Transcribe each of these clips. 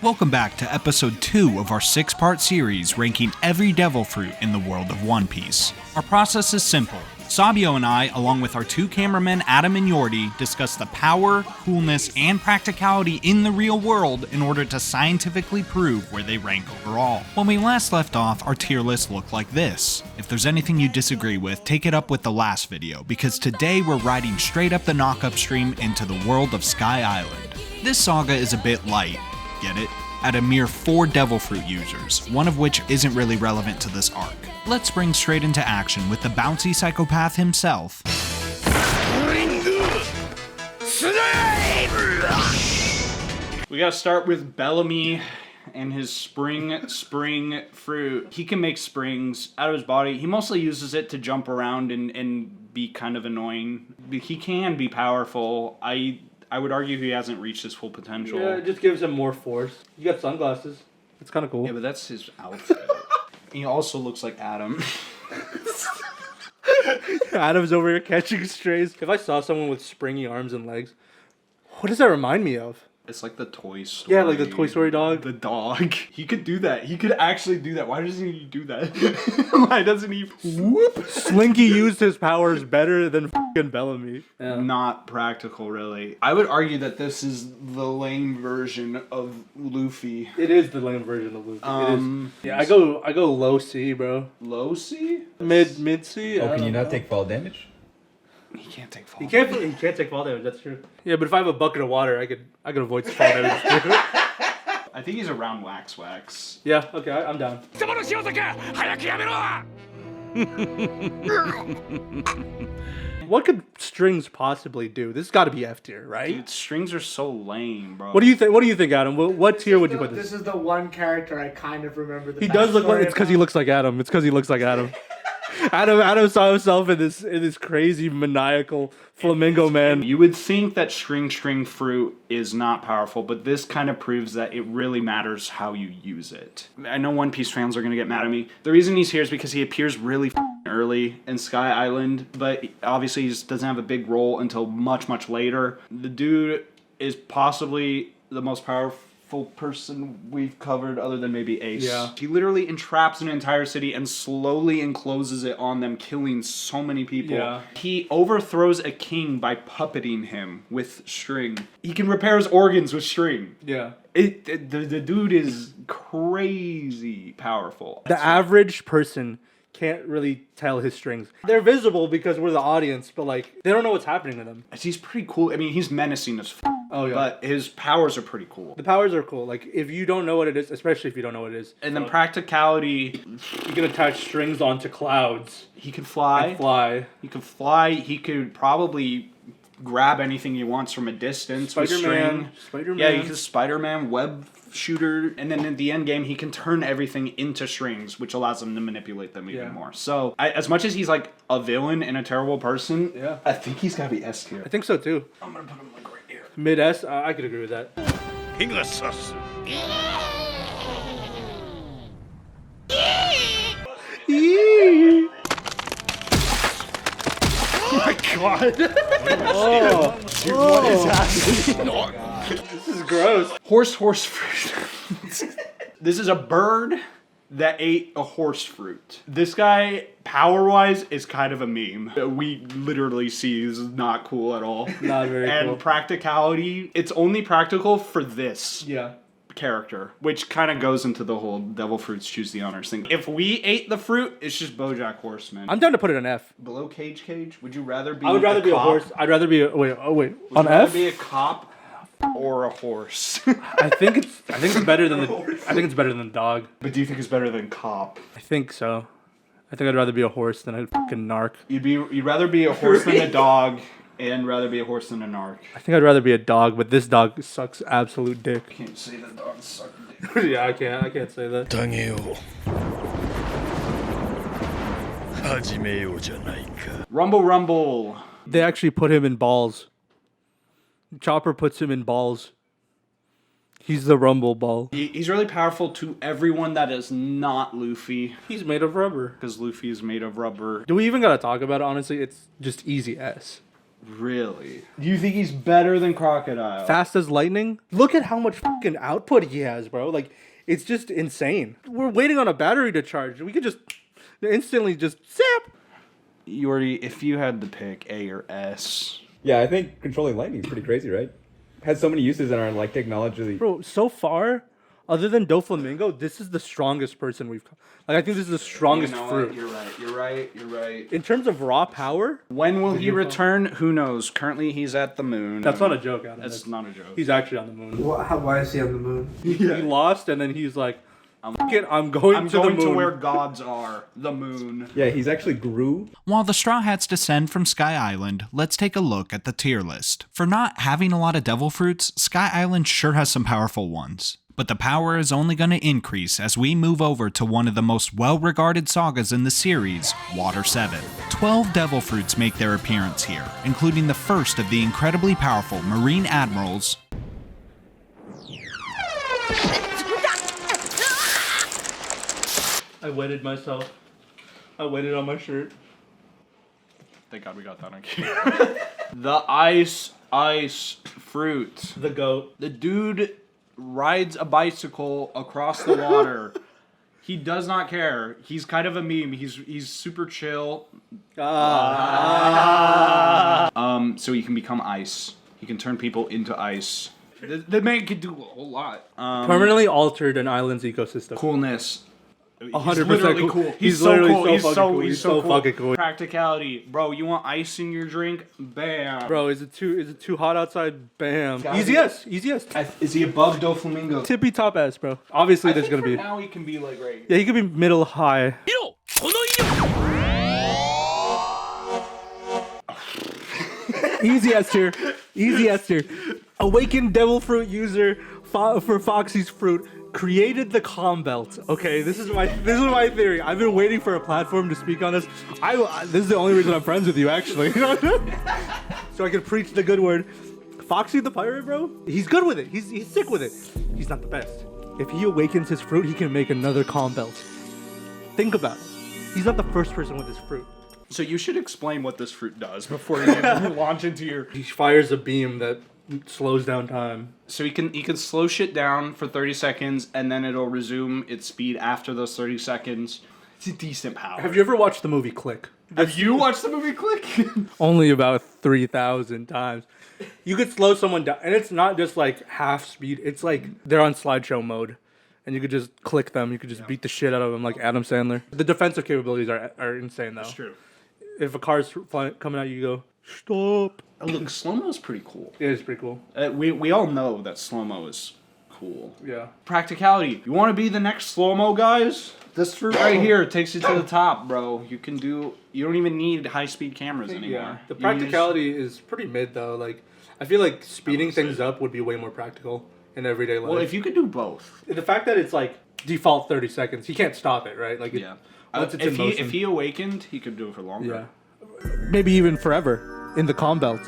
Welcome back to episode 2 of our 6-part series ranking every devil fruit in the world of One Piece. Our process is simple. Sabio and I, along with our 2 cameramen Adam and Yordi, discuss the power, coolness, and practicality in the real world in order to scientifically prove where they rank overall. When we last left off, our tier list looked like this. If there's anything you disagree with, take it up with the last video, because today we're riding straight up the knock-up stream into the world of Sky Island. This saga is a bit light. Get it? At a mere 4 devil fruit users, one of which isn't really relevant to this arc. Let's spring straight into action with the bouncy psychopath himself. We gotta start with Bellamy and his spring fruit. He can make springs out of his body. He mostly uses it to jump around and be kind of annoying. He can be powerful. I would argue he hasn't reached his full potential. Yeah, it just gives him more force. You got sunglasses. It's kind of cool. Yeah, but that's his outfit. He also looks like Adam. Adam's over here catching strays. If I saw someone with springy arms and legs, what does that remind me of? It's like the Toy Story. Yeah, like the Toy Story dog. The dog. He could do that. He could actually do that. Why doesn't he do that? Why doesn't he whoop? Slinky used his powers better than fucking Bellamy. Yeah. Not practical, really. I would argue that this is the lame version of Luffy. It is the lame version of Luffy. It is. Yeah, I go low C, bro. Low C? Mid C. Oh, can you not take fall damage? He can't take fall. He can't take fall damage. That's true. Yeah, but if I have a bucket of water, I could avoid fall damage too. I think he's around wax. Yeah. Okay, I'm down. What could strings possibly do? This has got to be F tier, right? Dude, strings are so lame, bro. What do you think? What do you think, Adam? What tier would you put this? This is the one character I kind of remember. He does look like it's because he looks like Adam. It's because he looks like Adam. Adam saw himself in this crazy maniacal flamingo man. You would think that string fruit is not powerful, but this kind of proves that it really matters how you use it. I know One Piece fans are going to get mad at me. The reason he's here is because he appears really early in Sky Island, but obviously he just doesn't have a big role until much later. The dude is possibly the most powerful person we've covered other than maybe Ace. Yeah. He literally entraps an entire city and slowly encloses it on them, killing so many people. Yeah. He overthrows a king by puppeting him with string. He can repair his organs with string. Yeah. The dude is crazy powerful. The average person can't really tell his strings. They're visible because we're the audience, but like they don't know what's happening to them. He's pretty cool. I mean, he's menacing as Oh yeah. but his powers are pretty cool. The powers are cool. Like if you don't know what it is, especially if you don't know what it is. And then practicality, you can attach strings onto clouds. he can fly. He He could fly. He could probably grab anything he wants from a distance with string. Spider-Man. Yeah, he can Spider-Man, web shooter, and then in the end game, he can turn everything into strings, which allows him to manipulate them even more. So, as much as he's like a villain and a terrible person, Yeah. I think he's gotta be S tier. I think so too. I'm gonna put him like right here. Mid S, I could agree with that. Oh my god! Dude, what is happening? This is gross. Horse fruit. This is a bird that ate a horse fruit. This guy, power-wise, is kind of a meme. We literally see is not cool at all. Not very and cool. practicality, it's only practical for this Yeah. character, which kind of goes into the whole devil fruits choose the honors thing. If we ate the fruit, it's just BoJack Horseman. I'm down to put it an F. Below Cage, would you rather be I would rather be a cop? horse. I'd rather be a wait. Would On you rather F? be a cop or a horse? I think it's better than the dog. But do you think it's better than cop? I think so. I think I'd rather be a horse than a fucking narc. You'd rather be a horse than a dog, and rather be a horse than a narc. I think I'd rather be a dog, but this dog sucks absolute dick. Can't say that dogs suck dick. Yeah, I can't say that. 始めようじゃないか。 Rumble. They actually put him in balls. Chopper puts him in balls. He's the rumble ball. He's really powerful to everyone that is not Luffy, He's made of rubber. because Luffy is made of rubber. Do we even gotta talk about it? Honestly, it's just easy S. Really? Do you think he's better than Crocodile? Fast as lightning. Look at how much fucking output he has, bro. Like, it's just insane. We're waiting on a battery to charge. We could just instantly just zap. Yordi, if you had to pick A or S. Yeah, I think controlling lightning is pretty crazy, right? Has so many uses in our like technology. Bro, so far, other than Doflamingo, this is the strongest person we've... Like, I think this is the strongest fruit. You're right. In terms of raw power, When will he return? Who knows? Currently, he's at the moon. that's not a joke, Adam. That's not a joke. He's actually on the moon. Why is he on the moon? He lost, and then he's like, "Fuck it, I'm going to the going moon." to where gods are, the moon. Yeah, he's actually grew. While the Straw Hats descend from Sky Island, let's take a look at the tier list. For not having a lot of devil fruits, Sky Island sure has some powerful ones. But the power is only going to increase as we move over to one of the most well-regarded sagas in the series, Water 7. 12 devil fruits make their appearance here, including the first of the incredibly powerful Marine Admirals, I wetted myself. I wetted on my shirt. Thank God we got that on camera. The ice fruit. The goat. The dude rides a bicycle across the water. He does not care. He's kind of a meme. He's super chill. So he can become ice. He can turn people into ice. The man can do a whole lot. Permanently altered an island's ecosystem. Coolness. 100% cool. He's He's literally so so cool. fucking cool. He's so fucking cool. Practicality, bro. You want ice in your drink? Bam. Bro, is it too hot outside? Bam. Easy yes. Is he above Doflamingo? Tippy top ass, bro. Obviously, there's gonna be. Now he can be like right. Yeah, he could be middle high. Easy S tier. Easy S tier. Awakened Devil Fruit user for Foxy's Fruit created the calm belt. Okay, this is my theory. I've been waiting for a platform to speak on this. This is the only reason I'm friends with you, actually. So I can preach the good word. Foxy the pirate, bro. He's good with it. He's sick with it. He's not the best. If he awakens his fruit, he can make another calm belt. Think about it. He's not the first person with his fruit. So you should explain what this fruit does before you launch into your. He fires a beam that slows down time. So he can slow shit down for 30 seconds, and then it'll resume its speed after those 30 seconds. It's a decent power. Have you ever watched the movie Click? Have you watched the movie Click? Only about 3,000 times. You could slow someone down, and it's not just like half speed. It's like they're on slideshow mode, and you could just click them. You could just beat the shit out of them like Adam Sandler. The defensive capabilities are insane, though. That's true. If a car's coming at you, you go, stop. Oh, look, slow-mo's pretty cool. Yeah, it's pretty cool. We all know that slow-mo is cool. Yeah. Practicality. You want to be the next slow-mo, guys? This fruit right here takes you to the top, bro. You don't even need high-speed cameras anymore. Yeah. The practicality is pretty mid, though. Like, I feel like speeding things up would be way more practical in everyday life. Well, if you could do both. The fact that it's like default 30 seconds, he can't stop it, right? Like, Yeah. Once it's in motion. If he awakened, he could do it for longer. Yeah. Maybe even forever in the calm belt,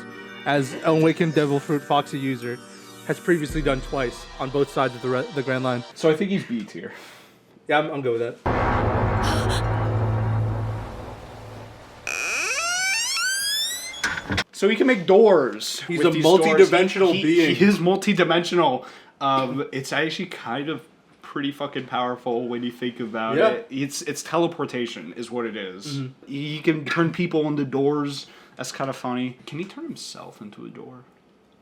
as an awakened Devil Fruit Foxy user has previously done twice on both sides of the Grand Line. So I think he's B tier. Yeah, I'm good with that. So he can make doors. He's with a these multi-dimensional doors. being. He is multi-dimensional. It's actually kind of pretty fucking powerful when you think about it. It's teleportation is what it is. Mm-hmm. He can turn people into doors. That's kind of funny. Can he turn himself into a door?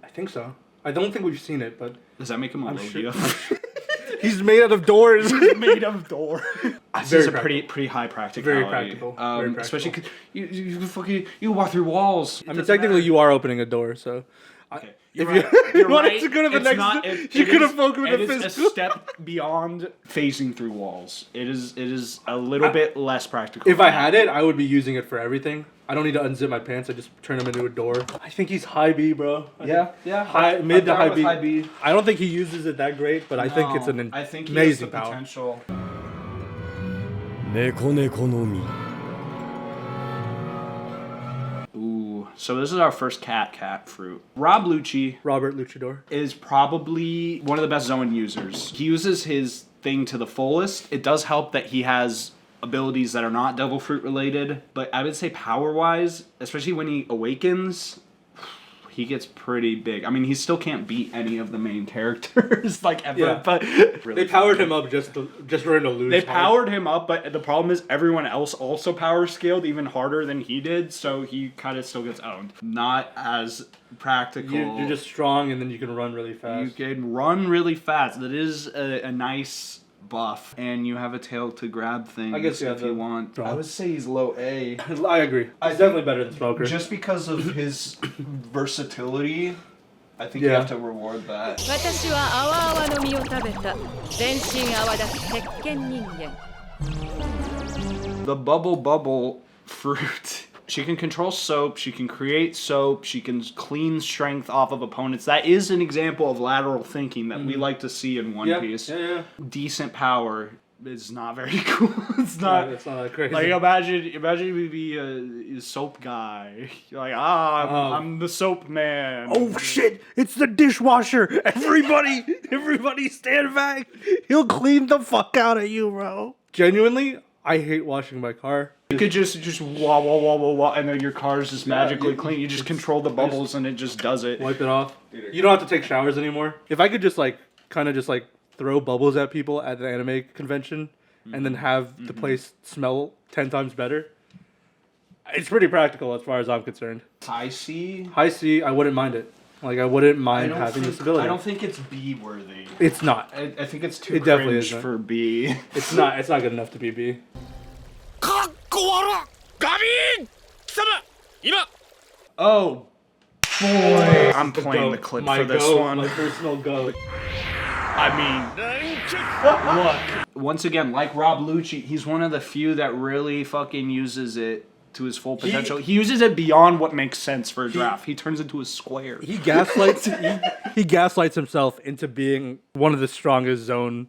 I think so. I don't think we've seen it, but Does that make him a Logia? he's made out of doors. Made of door. This is a pretty high practicality. Very practical. Very practical. Especially 'cause you walk through walls. I mean, technically, you are opening a door, so. Okay. If You're you wanted right. to go to the It's next, not- you it could have is- spoken with it the is physical. a step beyond phasing through walls. It is a little bit less practical. If I had it, I would be using it for everything. I don't need to unzip my pants. I just turn them into a door. I think he's high B, bro. Yeah. Mid to high B. High B. I don't think he uses it that great, but I think it's an I think he has amazing the power. potential. 猫猫の実 Ooh, so this is our first cat fruit. Rob Lucci Robert Luchador. is probably one of the best Zoan users. He uses his thing to the fullest. It does help that he has abilities that are not devil fruit related, but I would say power wise, especially when he awakens, he gets pretty big. I mean, he still can't beat any of the main characters like ever. Yeah. But They powered him up just for him to lose. They hard. powered him up, but the problem is everyone else also power scaled even harder than he did, so he kind of still gets owned. Not as practical. You're just strong, and then you can run really fast. You can run really fast. That is a nice buff, and you have a tail to grab things I guess you have if you the want. draw. I would say he's low A. I agree. He's definitely better than Smoker. Just because of his versatility, I think you Yeah. have to reward that. 私は泡々の実を食べた全身泡立つ鉄拳人間 The bubble fruit. She can control soap, she can create soap, she can clean strength off of opponents. That is an example of lateral thinking that we like to see in One Piece. Yeah. Decent power is not very cool. It's not. It's not that crazy. Like imagine you be a soap guy. You're like, I'm the soap man. Oh shit! It's the dishwasher! Everybody stand back! He'll clean the fuck out of you, bro. Genuinely, I hate washing my car. You could just wah, and then your car's just magically clean. You just control the bubbles and it just does it. Wipe it off. You don't have to take showers anymore. If I could just throw bubbles at people at the anime convention and then have the place smell 10 times better, it's pretty practical as far as I'm concerned. High C. High C, I wouldn't mind it. Like, I wouldn't mind having this ability. I don't think it's B worthy. It's not. I think it's too It definitely cringe isn't. for B. It's not good enough to be B. Oh boy, I'm playing the clip my for this goat, one. My personal goat. I mean, look. Once again, like Rob Lucci, he's one of the few that really fucking uses it to his full potential. He uses it beyond what makes sense for a draft. He turns into a square. He gaslights. he gaslights himself into being one of the strongest zone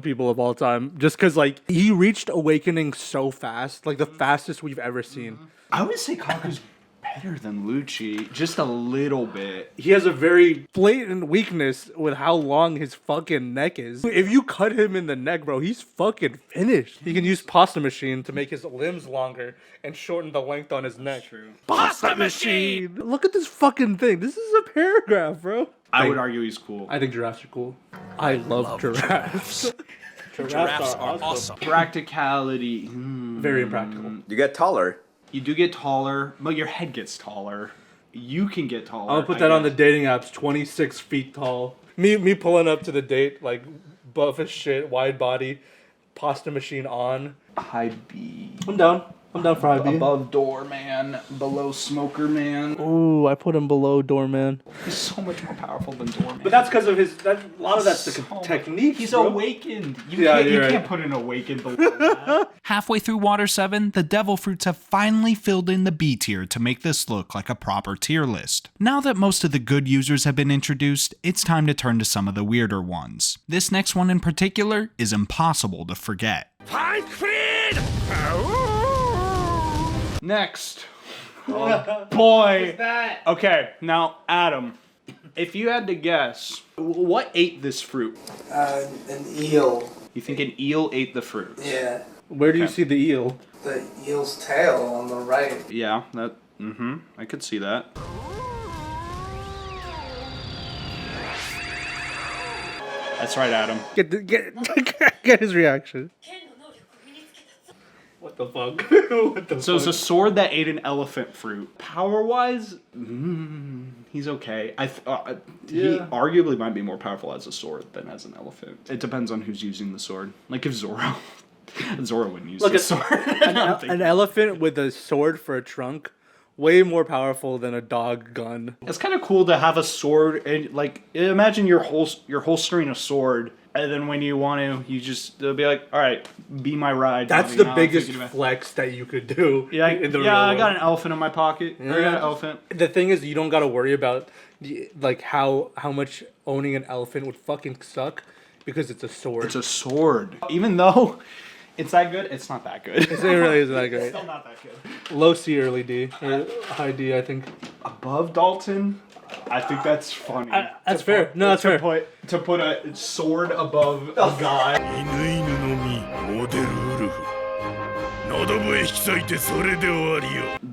people of all time. Just because he reached awakening so fast, like the fastest we've ever seen. I would say Kaku's better than Lucci, just a little bit. He has a very blatant weakness with how long his fucking neck is. If you cut him in the neck, bro, he's fucking finished. He can use Pasta Machine to make his limbs longer and shorten the length on his neck. True. Pasta Machine! Look at this fucking thing. This is a paragraph, bro. I would argue he's cool. I think giraffes are cool. I love giraffes. Giraffes are awesome. Practicality. Very impractical. You get taller. You do get taller, but your head gets taller. You can get taller. I'll put that on the dating apps. 26 feet tall. Me pulling up to the date, like buff as shit, wide body, Pasta Machine on. High B. I'm down. I'm down for high B. Above door man, below smoker man. Ooh, I put him below Doorman. He's so much more powerful than doorman. But that's because of a lot of that's the So technique. He's bro. awakened. You Yeah, can't, you're you right. can't put an awakened below that. Halfway through Water 7, the Devil Fruits have finally filled in the B tier to make this look like a proper tier list. Now that most of the good users have been introduced, it's time to turn to some of the weirder ones. This next one in particular is impossible to forget. Next. Oh boy. Okay, now Adam, if you had to guess, what ate this fruit? An eel. You think an eel ate the fruit? Yeah. Where do you Okay. see the eel? The eel's tail on the right. Yeah, that. I could see that. That's right, Adam. Get his reaction. What the fuck? What the So it's a sword that ate an elephant fruit. Power-wise, he's okay. He Yeah. arguably might be more powerful as a sword than as an elephant. It depends on who's using the sword. Like if Zoro, Zoro wouldn't use Look, the a- sword. I don't think- An elephant with a sword for a trunk, way more powerful than a dog gun. It's kind of cool to have a sword and like imagine your holstering a sword, and then when you want to, they'll be like, all right, be my ride. That's buddy. the Now I'm biggest thinking about- flex that you could do. Yeah, in the real I world. got an elephant in my pocket. I got an elephant. The thing is, you don't got to worry about how much owning an elephant would fucking suck because it's a sword. It's a sword. Even though it's that good, it's not that good. It really isn't that great. Still not that good. Low C, early D, or high D, I think. Above Dalton, I think that's funny. That's fair. No, that's fair. To put a sword above a guy.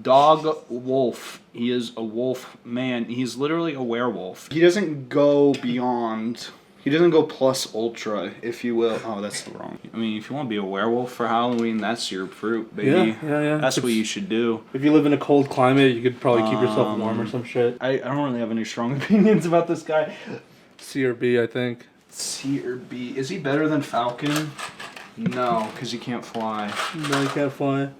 Dog wolf. He is a wolf man. He's literally a werewolf. He doesn't go beyond. He doesn't go plus ultra, if you will. Oh, that's the wrong. I mean, if you want to be a werewolf for Halloween, that's your fruit, baby. Yeah. That's what you should do. If you live in a cold climate, you could probably keep yourself warm or some shit. I don't really have any strong opinions about this guy. C or B, I think. C or B. Is he better than Falcon? No, because he can't fly. No, you can't fly.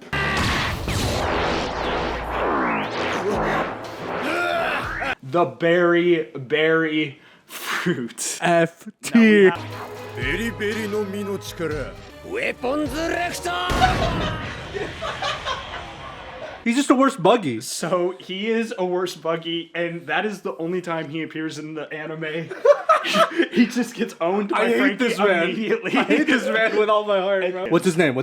The berry fruit. F tier. He's just the worst buggy. So he is a worse buggy, and that is the only time he appears in the anime. He just gets owned by I hate Frankie this man. immediately. I hate this man with all my heart, bro. What's his name?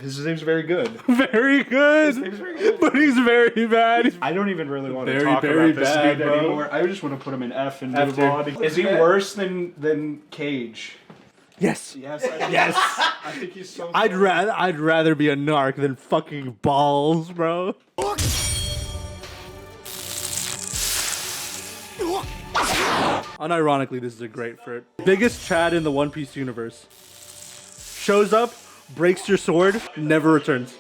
His name's very good. Very good. But he's very bad. I don't even really want to Very, talk very about this bad, dude bro. anymore. I just want to put him in F and F move tier. on. Is he worse than Cage? Yes. Yes. Yes. I think he's so. I'd rather be a narc than fucking balls, bro. Unironically, this is a great fruit. Biggest Chad in the One Piece universe. Shows up, breaks your sword, never returns.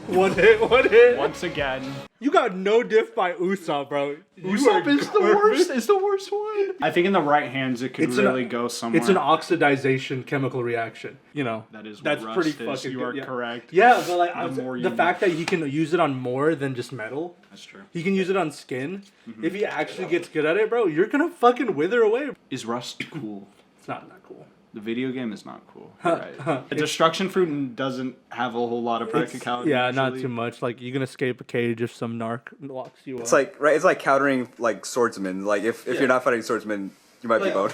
One hit. Once again. You got no diff by Usopp, bro. Usopp is the worst. Is the worst one. I think in the right hands it could really go somewhere. It's an oxidization chemical reaction. You know. That's that's what pretty rust is. fucking You good. are correct. Yeah, but like more the you fact that he can use it on more than just metal. That's true. He can use it on skin. If he actually gets good at it, bro, you're gonna fucking wither away. Is rust cool? It's not that cool. The video game is not cool. Right. The destruction fruit doesn't have a whole lot of practicality. Yeah, not usually. too much. Like you can escape a cage if some narc locks you up. It's like It's like countering like swordsmen. Like if you're not fighting swordsmen, you might be boned.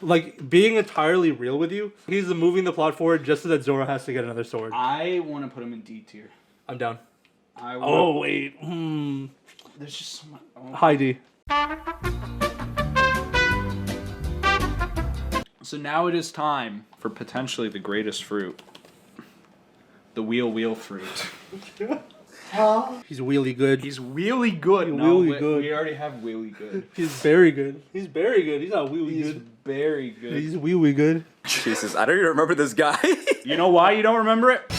Like being entirely real with you. He's moving the plot forward just so that Zoro has to get another sword. I want to put him in D tier. I'm down. I Oh wait. There's just so much. Oh. High D. So now it is time for potentially the greatest fruit. The wheel fruit. He's really good. He's really good. He's No, really good. We already have really good. He's very good. He's very good. He's not really He's good. very good. He's really good. Jesus, I don't even remember this guy. You know why you don't remember it?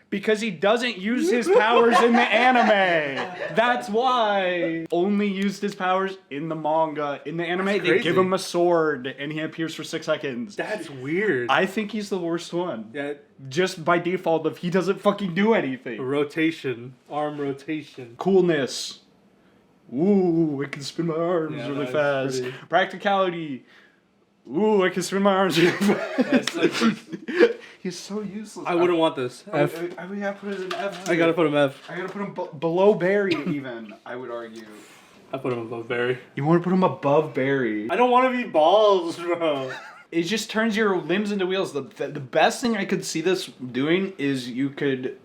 Because he doesn't use his powers in the anime. That's why. Only used his powers in the manga. In the anime, they crazy. give him a sword and he appears for 6 seconds. That's weird. I think he's the worst one. Yeah. Just by default of he doesn't fucking do anything. Rotation. Arm rotation. Coolness. Ooh, I can spin my arms Yeah, really that's fast. pretty- Practicality. Ooh, I can spin my arms really fast. He's so useless. I wouldn't want this. F. I gotta put it in F. I gotta put him F. I gotta put him below Barry even, I would argue. I put him above Barry. You want to put him above Barry. I don't want to be balls, bro. It just turns your limbs into wheels. The best thing I could see this doing is you could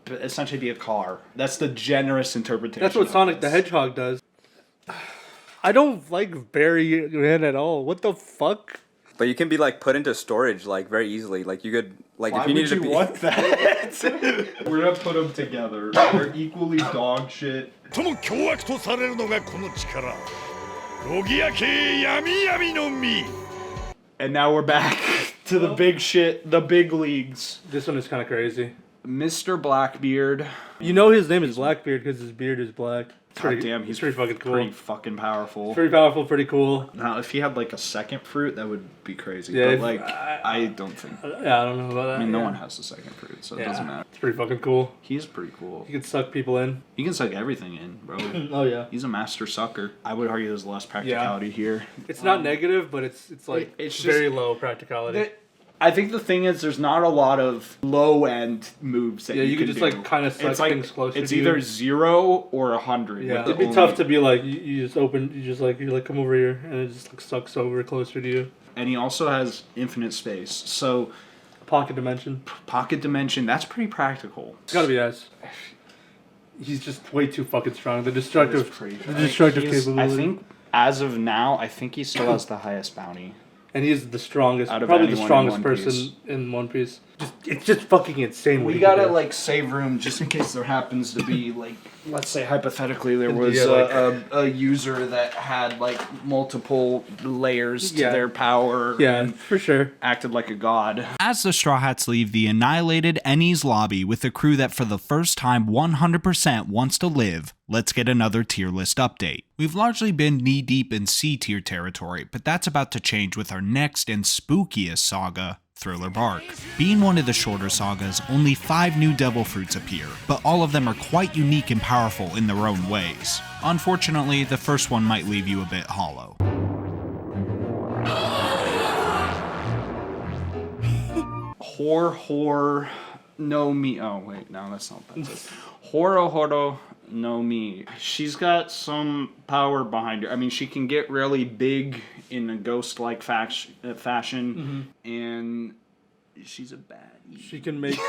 essentially be a car. That's the generous interpretation. That's what of Sonic the this. Hedgehog does. I don't like Barry Man at all. What the fuck? But you can be like put into storage like very easily. Like you could like Why if you would needed you to be. want that? We're gonna put them together. They're equally dog shit. 最も凶悪とされるのがこの力ロギア系闇闇の実 And now we're back to the big shit, the big leagues. This one is kind of crazy. Mr. Blackbeard. You know his name is Blackbeard because his beard is black. It's God pretty, damn, it's he's pretty fucking cool. Pretty fucking powerful. Pretty powerful, pretty cool. Now, if he had like a second fruit, that would be crazy. Yeah, but if- like, I don't think. Yeah, I don't know about that. I mean, no yeah. one has the second fruit, so it Yeah, doesn't matter. it's pretty fucking cool. He's pretty cool. He can suck people in. He can suck everything in, bro. Oh yeah. He's a master sucker. I would argue there's less practicality here. It's not negative, but it's like it's very just- low practicality. I think the thing is, there's not a lot of low end moves that Yeah, you can can just, do. like, kinda suck It's like- things closer It's to you. either 0 or 100. Yeah, with the it'd be only- tough to be like you just open, you just like come over here and it just like sucks over closer to you. And he also has infinite space, so Pocket dimension. pocket dimension. That's pretty practical. It's gotta be S. he's just way too fucking strong. The destructive He's- capability. I think as of now, I think he still has the highest bounty. And he's the strongest, Out of probably the anyone in strongest One person Piece. in One Piece. It's just fucking insane. what We he can gotta do. like save room just in case there happens to be like, let's say hypothetically there was Yeah, like- a user that had like multiple layers to Yeah. their power. Yeah, and for sure. acted like a god. As the Straw Hats leave the annihilated Enies lobby with a crew that for the first time 100% wants to live, let's get another tier list update. We've largely been knee deep in C tier territory, but that's about to change with our next and spookiest saga, Thriller Bark. Being one of the shorter sagas, only 5 new devil fruits appear, but all of them are quite unique and powerful in their own ways. Unfortunately, the first one might leave you a bit hollow. Hor no mi. Oh wait, no, that's not that. Horo no mi. She's got some power behind her. I mean, she can get really big in a ghost-like fashion, and she's a baddie. She can make.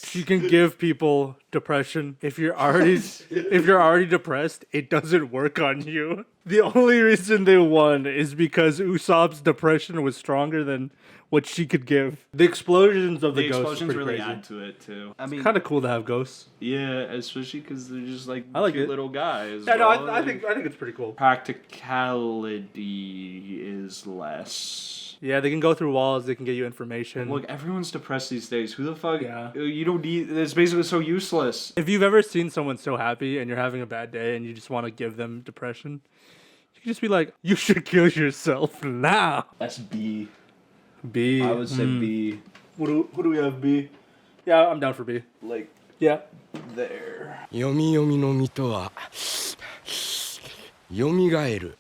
She can give people depression. If you're already depressed, it doesn't work on you. The only reason they won is because Usopp's depression was stronger than what she could give. The explosions of the, The ghosts explosions pretty really crazy. add to it too. I mean, Kind of cool to have ghosts. yeah, especially because they're just like I like cute it. little guys. Yeah, no, Well, I think it's pretty cool. practicality is less. Yeah, they can go through walls. They can get you information. Look, everyone's depressed these days. Who the fuck? Yeah. You don't need. It's basically so useless. If you've ever seen someone so happy and you're having a bad day and you just want to give them depression, you can just be like, "You should kill yourself now." That's B. B. I would say B. Who do we have? B. Yeah, I'm down for B. Like Yeah. there. 読み読みの実とはよみがえる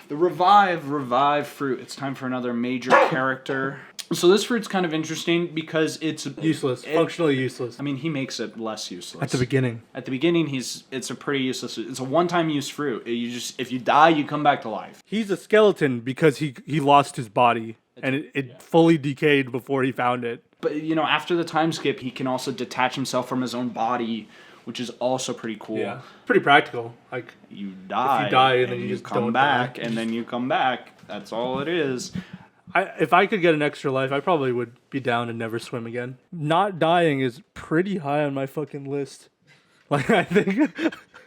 The revive fruit. It's time for another major character. So this fruit's kind of interesting because it's Useless. Functionally useless. I mean, he makes it less useless. At the beginning. At the beginning, it's a pretty useless. It's a one-time use fruit. If you die, you come back to life. He's a skeleton because he lost his body and it fully decayed before he found it. But after the time skip, he can also detach himself from his own body, which is also pretty cool. Yeah. Pretty practical. Like, You die. and then you just come don't back, die. and then you come back. That's all it is. if I could get an extra life, I probably would be down and never swim again. Not dying is pretty high on my fucking list. Like, I think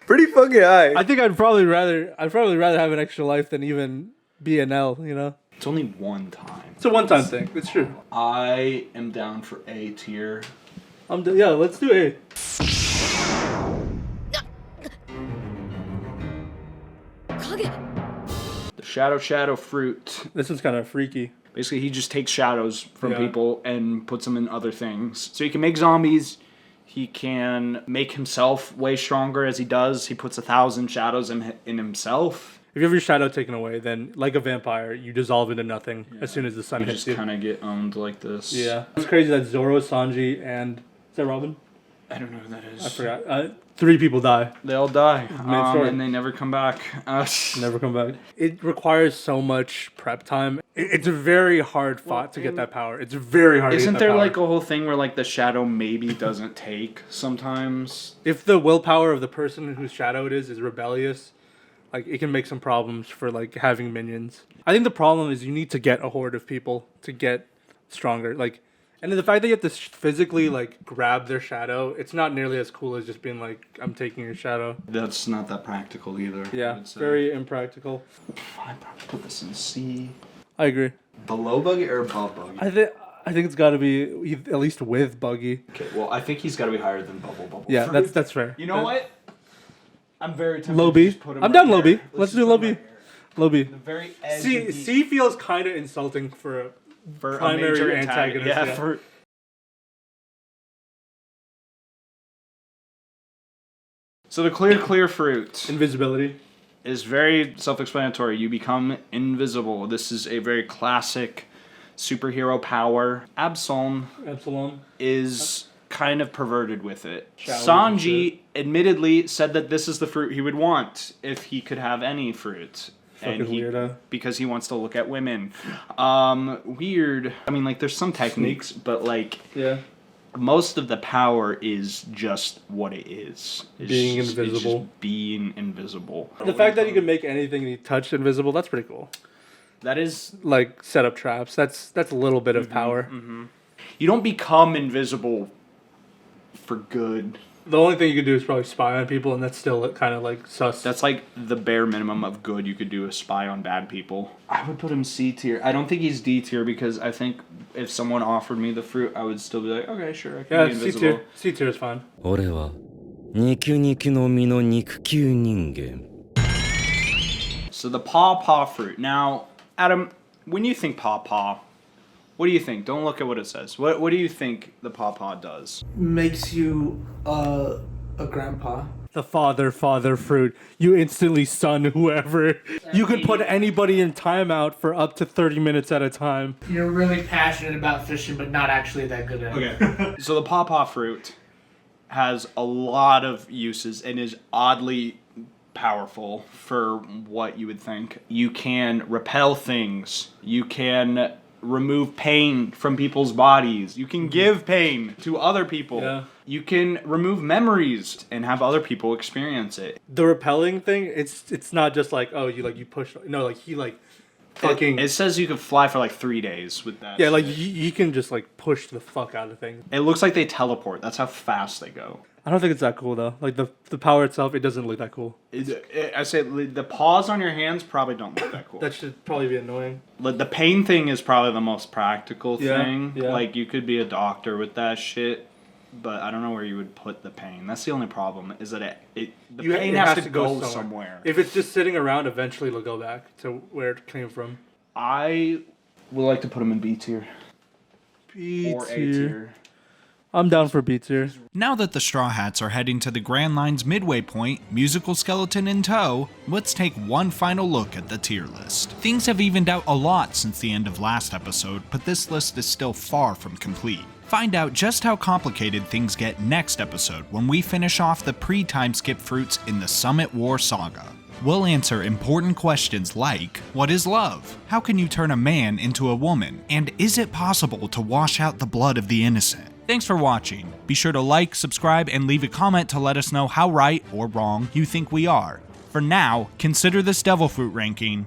Pretty fucking high. I'd probably rather have an extra life than even be an L, you know? It's only one time. It's a one-time thing. It's true. I am down for A tier. Yeah, let's do A. The shadow fruit. This one's kind of freaky. Basically, he just takes shadows from Yeah. people and puts them in other things. So he can make zombies. He can make himself way stronger as he does. He puts 1,000 shadows in himself. If you have your shadow taken away, then like a vampire, you dissolve into nothing as soon as the sun You hits just you. kind of get owned like this. Yeah. It's crazy that Zoro, Sanji, and is that Robin? I don't know who that is. I forgot. 3 people die. They all die. story. And they never come back. Never come back. It requires so much prep time. It's very hard fought to get that power. It's very hard Isn't to get that there power. like a whole thing where like the shadow maybe doesn't take sometimes? If the willpower of the person whose shadow it is rebellious, like it can make some problems for like having minions. I think the problem is you need to get a horde of people to get stronger. Like, and the fact that you have to physically like grab their shadow, it's not nearly as cool as just being like, I'm taking your shadow. That's not that practical either. I Yeah, would say. very impractical. I'd probably put this in C. I agree. Below Buggy or above Buggy? I think it's got to be at least with Buggy. Okay, well, I think he's got to be higher than Bubble. Yeah, that's fair. You know what? I'm very tempted Low to B. just put him I'm right down low there. B. Let's just do put low him B. right here. Low B. The very edge C of the- C feels kind of insulting for for primary a major antagonist, Yeah, yeah. for. So the clear fruit invisibility. is very self-explanatory. You become invisible. This is a very classic superhero power. Absol Epsilon. is kind of perverted with it. Showers Sanji admittedly said that this is the fruit he would want if he could have any fruit. Fucking weirdo. Because he wants to look at women. Weird. I mean, like, there's some techniques, but, like, Yeah. most of the power is just what it is. Being it's invisible. just being invisible. The fact that you can make anything you touch invisible, that's pretty cool. That is, Like set up traps. That's a little bit of power. you don't become invisible for good. The only thing you can do is probably spy on people, and that's still kind of like sus. That's like the bare minimum of good you could do, is spy on bad people. I would put him C tier. I don't think he's D tier because I think if someone offered me the fruit, I would still be like, okay, sure, I can yeah, be C invisible. tier. C tier is fine. 俺は肉肉の実の肉球人間 So the paw fruit. Now, Adam, when you think paw, what do you think? Don't look at what it says. What do you think the paw does? Makes you a grandpa. The father fruit. You instantly stun whoever. You can put anybody in timeout for up to 30 minutes at a time. You're really passionate about fishing, but not actually that good at it. Okay. So the paw fruit has a lot of uses and is oddly powerful for what you would think. You can repel things. You can remove pain from people's bodies. You can give pain to other people. Yeah. You can remove memories and have other people experience it. The repelling thing, it's not just like, oh, you push. No, like he like fucking. It says you can fly for like 3 days with that. Yeah, like you can just like push the fuck out of things. It looks like they teleport. That's how fast they go. I don't think it's that cool though. Like the power itself, it doesn't look that cool. I say the paws on your hands probably don't look that cool. That should probably be annoying. Like, the pain thing is probably the most practical Yeah, thing. yeah. Like, you could be a doctor with that shit, but I don't know where you would put the pain. That's the only problem, is that the pain It has to go somewhere. If it's just sitting around, eventually it'll go back to where it came from. I would like to put him in B tier. B Or A tier. I'm down for B tier. Now that the Straw Hats are heading to the Grand Line's midway point, musical skeleton in tow, let's take one final look at the tier list. Things have evened out a lot since the end of last episode, but this list is still far from complete. Find out just how complicated things get next episode when we finish off the pre-time skip fruits in the Summit War saga. We'll answer important questions like, what is love? How can you turn a man into a woman? And is it possible to wash out the blood of the innocent? Thanks for watching. Be sure to like, subscribe, and leave a comment to let us know how right or wrong you think we are. For now, consider this Devil Fruit ranking